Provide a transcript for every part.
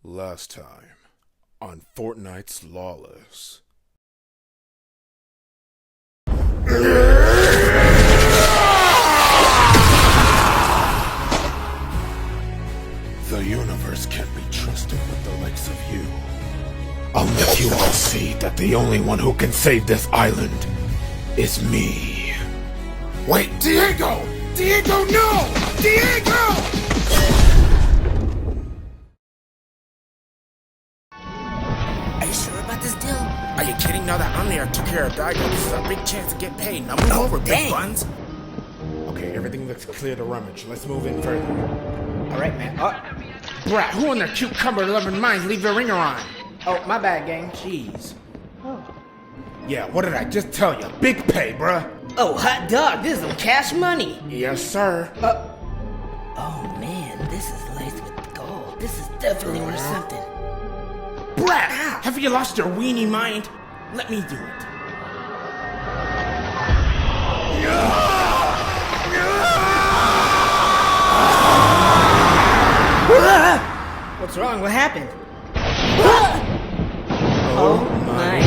Last time on Fortnite's Lawless. The universe can't be trusted with the likes of you. I'll make you all see that the only one who can save this island is me. Wait, Diego! Diego, no! Diego! Are you sure about this deal? Are you kidding? Now that Omniarch took care of Diego, this is our big chance to get paid. Now move over, big buns. Okay, everything looks clear to rummage. Let's move in further. Alright, man. Brat, who in their cucumber loving minds leave their ringer on? Oh, my bad, gang. Jeez. Yeah, what did I just tell you? Big pay, bruh. Oh, hot dog. This is some cash money. Yes, sir. Oh, man. This is laced with gold. This is definitely worth something. Brat, have you lost your weenie mind? Let me do it. What's wrong? What happened? Oh my.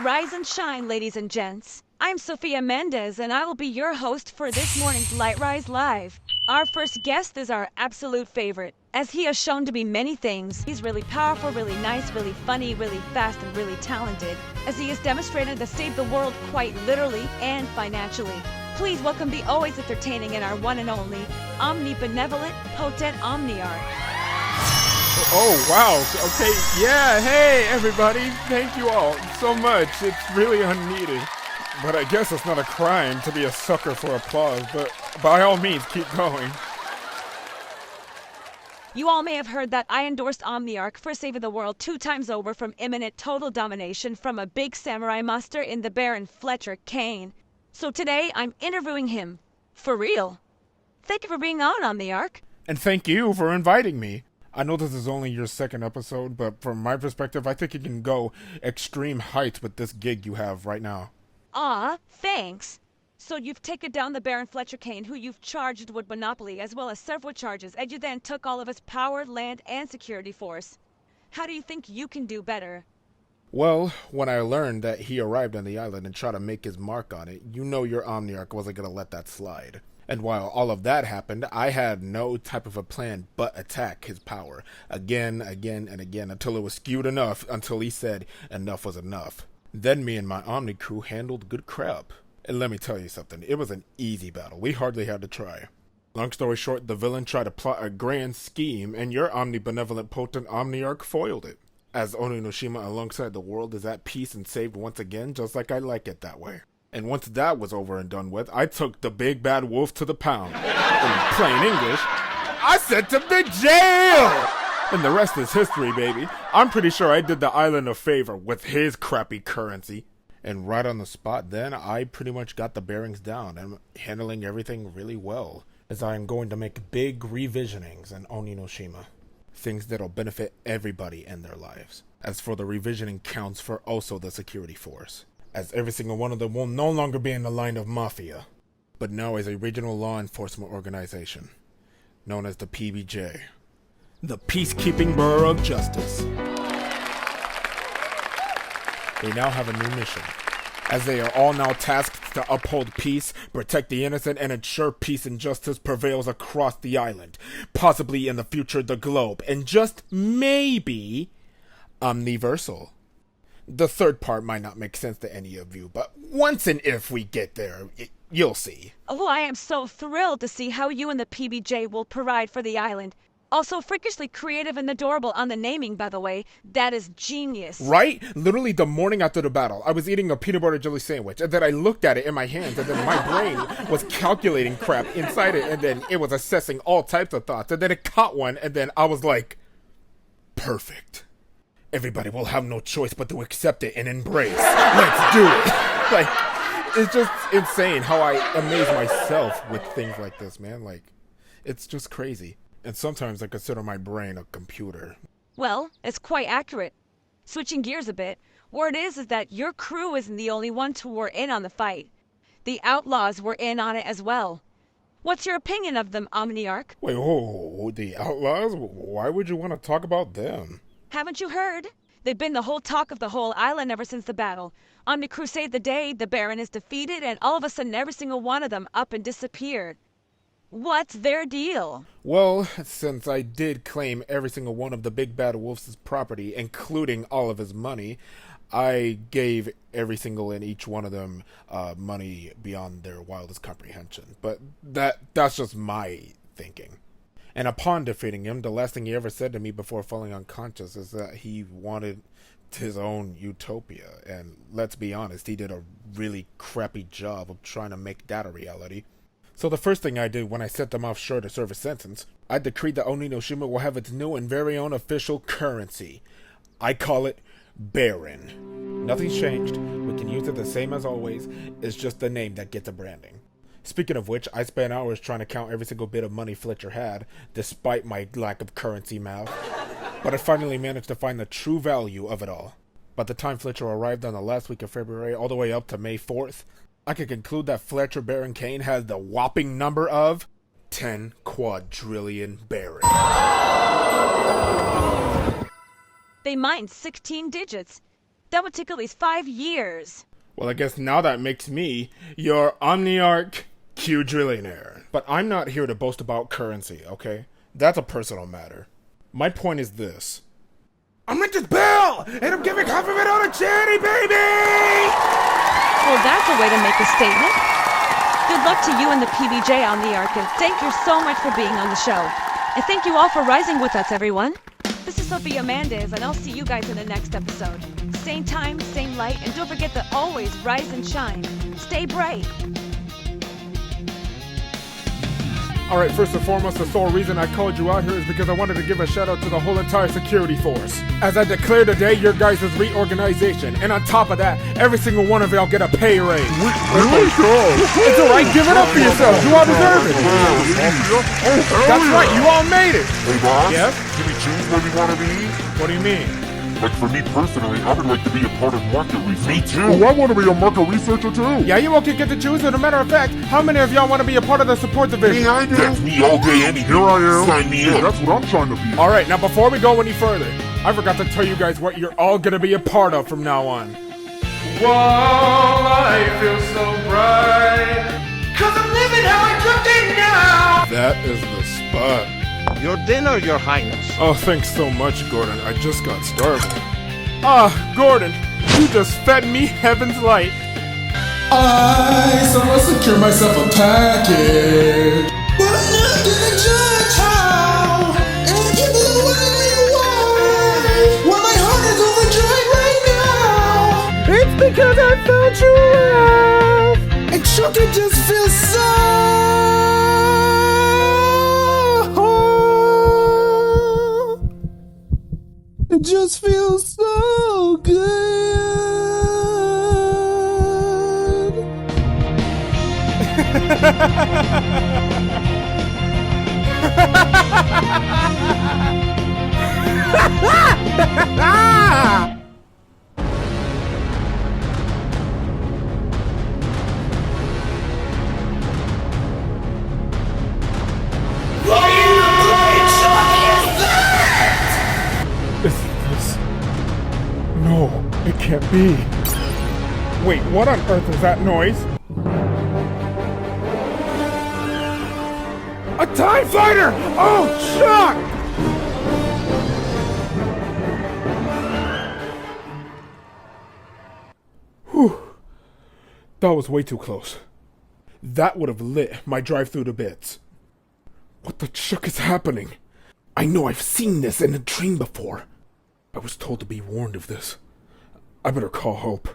Rise and shine, ladies and gents. I'm Sophia Mendez, and I will be your host for this morning's Light Rise Live. Our first guest is our absolute favorite, as he has shown to be many things. He's really powerful, really nice, really funny, really fast, and really talented, as he has demonstrated to save the world quite literally and financially. Please welcome the always entertaining and our one and only omnibenevolent, potent Omniarch. Oh, wow. Okay, yeah, hey, everybody. Thank you all so much. It's really unneeded. But I guess it's not a crime to be a sucker for applause, but by all means, keep going. You all may have heard that I endorsed Omniarch for saving the world 2 times over from imminent total domination from a big samurai master in the Baron Fletcher Kane. So today, I'm interviewing him. For real. Thank you for being on Omniarch. And thank you for inviting me. I know this is only your second episode, but from my perspective, I think you can go extreme heights with this gig you have right now. Aw, thanks. So you've taken down the Baron Fletcher Kane, who you've charged with monopoly as well as several charges, and you then took all of his power, land, and security force. How do you think you can do better? Well, when I learned that he arrived on the island and tried to make his mark on it, you know your Omniarch wasn't going to let that slide. And while all of that happened, I had no type of a plan but attack his power again, and again, until it was skewed enough, until he said enough was enough. Then me and my Omni crew handled good crap. And let me tell you something, it was an easy battle. We hardly had to try. Long story short, the villain tried to plot a grand scheme, and your omnibenevolent potent Omniarch foiled it. As Oninoshima alongside the world is at peace and saved once again, just like I like it that way. And once that was over and done with, I took the big bad wolf to the pound. In plain English, I sent him to jail! And the rest is history, baby. I'm pretty sure I did the island a favor with his crappy currency. And right on the spot then, I pretty much got the bearings down. I'm handling everything really well, as I am going to make big revisionings in Oninoshima. Things that'll benefit everybody in their lives. As for the revisioning counts for also the security force, as every single one of them will no longer be in the line of mafia, but now as a regional law enforcement organization, known as the PBJ, the Peacekeeping Bureau of Justice. They now have a new mission, as they are all now tasked to uphold peace, protect the innocent, and ensure peace and justice prevails across the island, possibly in the future the globe, and just maybe omniversal. The third part might not make sense to any of you, but once and if we get there, you'll see. Oh, I am so thrilled to see how you and the PBJ will provide for the island. Also freakishly creative and adorable on the naming, by the way. That is genius. Right? Literally the morning after the battle, I was eating a peanut butter jelly sandwich, and then I looked at it in my hands, and then my brain was calculating crap inside it, and then it was assessing all types of thoughts, and then it caught one, and then I was like, perfect. Everybody will have no choice but to accept it and embrace. Let's do it. Like, it's just insane how I amaze myself with things like this, man. Like, it's just crazy. And sometimes I consider my brain a computer. Well, it's quite accurate. Switching gears a bit, word is that your crew isn't the only ones who were in on the fight. The Outlaws were in on it as well. What's your opinion of them, Omniarch? Wait, whoa, the Outlaws? Why would you want to talk about them? Haven't you heard? They've been the whole talk of the whole island ever since the battle. On the crusade the day, the Baron is defeated, and all of a sudden every single one of them up and disappeared. What's their deal? Well, since I did claim every single one of the Big Bad Wolf's property, including all of his money, I gave every single and each one of them money beyond their wildest comprehension. But that's just my thinking. And upon defeating him, the last thing he ever said to me before falling unconscious is that he wanted his own utopia. And let's be honest, he did a really crappy job of trying to make that a reality. So the first thing I did when I sent them offshore to serve a sentence, I decreed that Oninoshima will have its new and very own official currency. I call it Baron. Nothing's changed. We can use it the same as always. It's just the name that gets a branding. Speaking of which, I spent hours trying to count every single bit of money Fletcher had, despite my lack of currency math. But I finally managed to find the true value of it all. By the time Fletcher arrived on the last week of February all the way up to May 4th, I could conclude that Fletcher Baron Kane has the whopping number of 10 quadrillion barons. They mined 16 digits. That would take at least 5 years. Well, I guess now that makes me your Omniarch Q-drillionaire. But I'm not here to boast about currency, okay? That's a personal matter. My point is this. I'm rich as Bill, and I'm giving half of it out to charity, baby! Well, that's a way to make a statement. Good luck to you and the PBJ on the Ark, and thank you so much for being on the show. And thank you all for rising with us, everyone. This is Sophia Mendez, and I'll see you guys in the next episode. Same time, same light, and don't forget to always rise and shine. Stay bright. Alright, first and foremost, the sole reason I called you out here is because I wanted to give a shout out to the whole entire security force. As I declare today your guys' reorganization, and on top of that, every single one of y'all get a pay raise. Really? It's alright, give it up for yourselves, you all deserve it. That's right, you all made it. Hey boss, Yes? can we choose where we want to be? What do you mean? Like for me personally, I would like to be a part of market research. Me too. Oh, I want to be a market researcher too. Yeah, you all can get to choose, as a matter of fact, how many of y'all want to be a part of the support division? Me, I do. That's me all day, any Here I am. Sign me up. That's what I'm trying to be. Alright, now before we go any further, I forgot to tell you guys what you're all gonna be a part of from now on. Whoa, life feels so bright. 'Cause I'm living how I dreamt it now. That is the spot. Your dinner, Your Highness. Oh, thanks so much, Gordon. I just got starving. Gordon, you just fed me heaven's light. So I secure myself a package, but not to the judge how, and give it away why. Well, my heart is overdrive right now. It's because I felt your love, and chocolate just feels so. It just feels so good. No, it can't be. Wait, what on earth was that noise? A TIE fighter! Oh, Chuck! Whew. That was way too close. That would have lit my drive-through to bits. What the chuck is happening? I know I've seen this in a dream before. I was told to be warned of this. I better call Hope.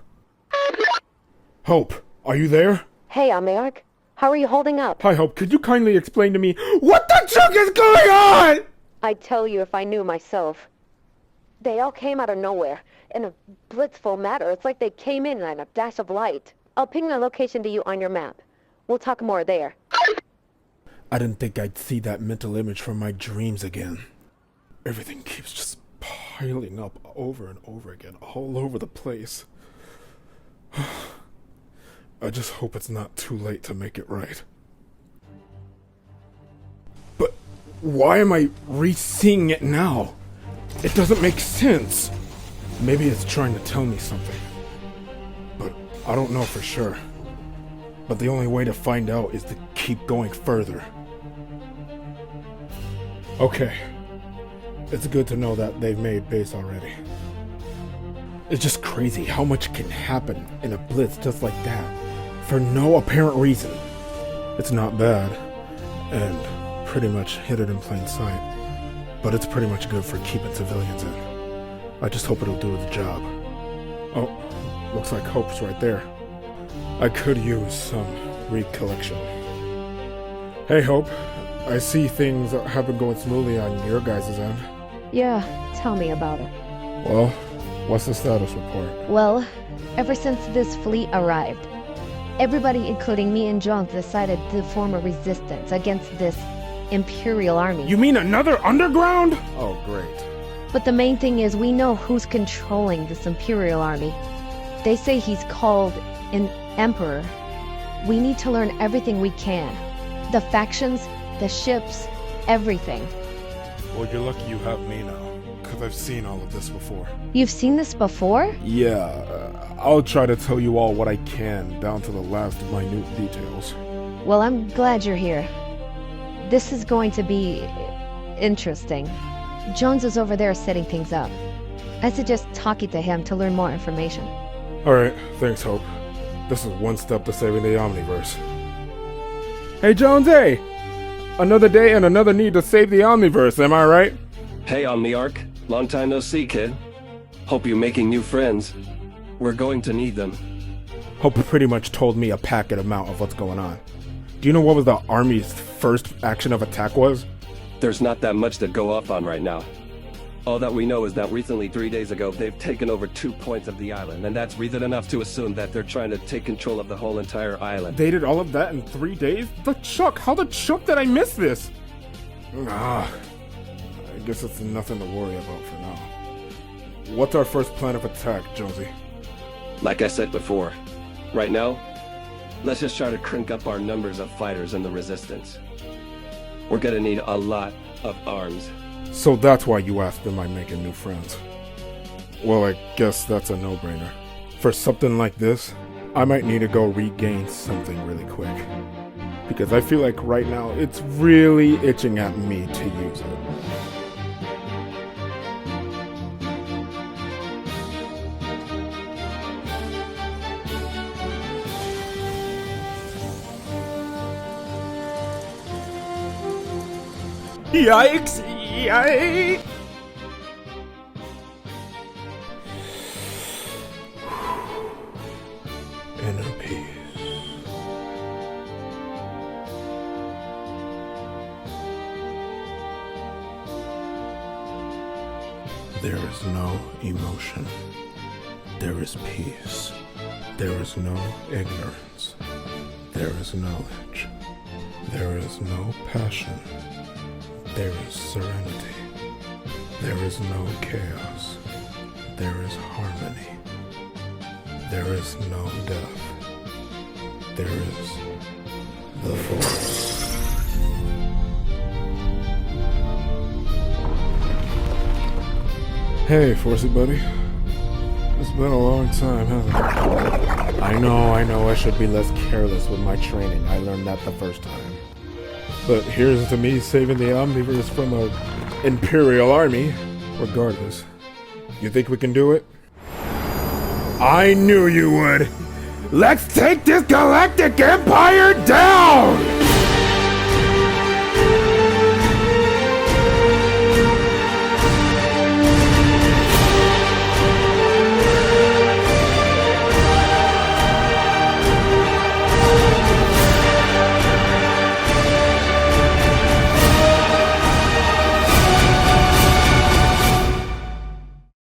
Hope, are you there? Hey, Omniarch. How are you holding up? Hi, Hope. Could you kindly explain to me what the chuck is going on? I'd tell you if I knew myself. They all came out of nowhere, in a blitzful matter. It's like they came in a dash of light. I'll ping the location to you on your map. We'll talk more there. I didn't think I'd see that mental image from my dreams again. Everything keeps just piling up over and over again, all over the place. I just hope it's not too late to make it right. But why am I re-seeing it now? It doesn't make sense. Maybe it's trying to tell me something. But I don't know for sure. But the only way to find out is to keep going further. Okay. It's good to know that they've made base already. It's just crazy how much can happen in a blitz just like that, for no apparent reason. It's not bad, and pretty much hidden in plain sight, but it's pretty much good for keeping civilians in. I just hope it'll do the job. Oh, looks like Hope's right there. I could use some recollection. Hey Hope, I see things have been going smoothly on your guys' end. Yeah, tell me about it. Well, what's the status report? Well, ever since this fleet arrived, everybody, including me and Jones, decided to form a resistance against this Imperial army. You mean another underground? Oh, great. But the main thing is we know who's controlling this Imperial army. They say he's called an Emperor. We need to learn everything we can. The factions, the ships, everything. Well, you're lucky you have me now, because I've seen all of this before. You've seen this before? Yeah, I'll try to tell you all what I can, down to the last minute details. Well, I'm glad you're here. This is going to be interesting. Jones is over there setting things up. I suggest talking to him to learn more information. Alright, thanks Hope. This is one step to saving the Omniverse. Hey Jonesy! Another day and another need to save the Omniverse, am I right? Hey Omniarch, long time no see, kid. Hope you're making new friends. We're going to need them. Hope pretty much told me a packet amount of what's going on. Do you know what was the Army's first action of attack was? There's not that much to go off on right now. All that we know is that recently, 3 days ago, they've taken over 2 points of the island, and that's reason enough to assume that they're trying to take control of the whole entire island. They did all of that in 3 days? The chuck! How the chuck did I miss this? I guess it's nothing to worry about for now. What's our first plan of attack, Jonesy? Like I said before, right now, let's just try to crank up our numbers of fighters in the resistance. We're gonna need a lot of arms. So that's why you asked them I'm making new friends. Well, I guess that's a no-brainer. For something like this, I might need to go regain something really quick. Because I feel like right now, it's really itching at me to use it. Yikes! Yikes! Inner peace. There is no emotion. There is peace. There is no ignorance. There is knowledge. There is no passion. There is serenity. There is no chaos. There is harmony. There is no death. There is the Force. Hey, Forcey buddy. It's been a long time, hasn't it? I know, I should be less careless with my training. I learned that the first time. But here's to me saving the Omniverse from a Imperial army. Regardless, you think we can do it? I knew you would. Let's take this galactic empire down!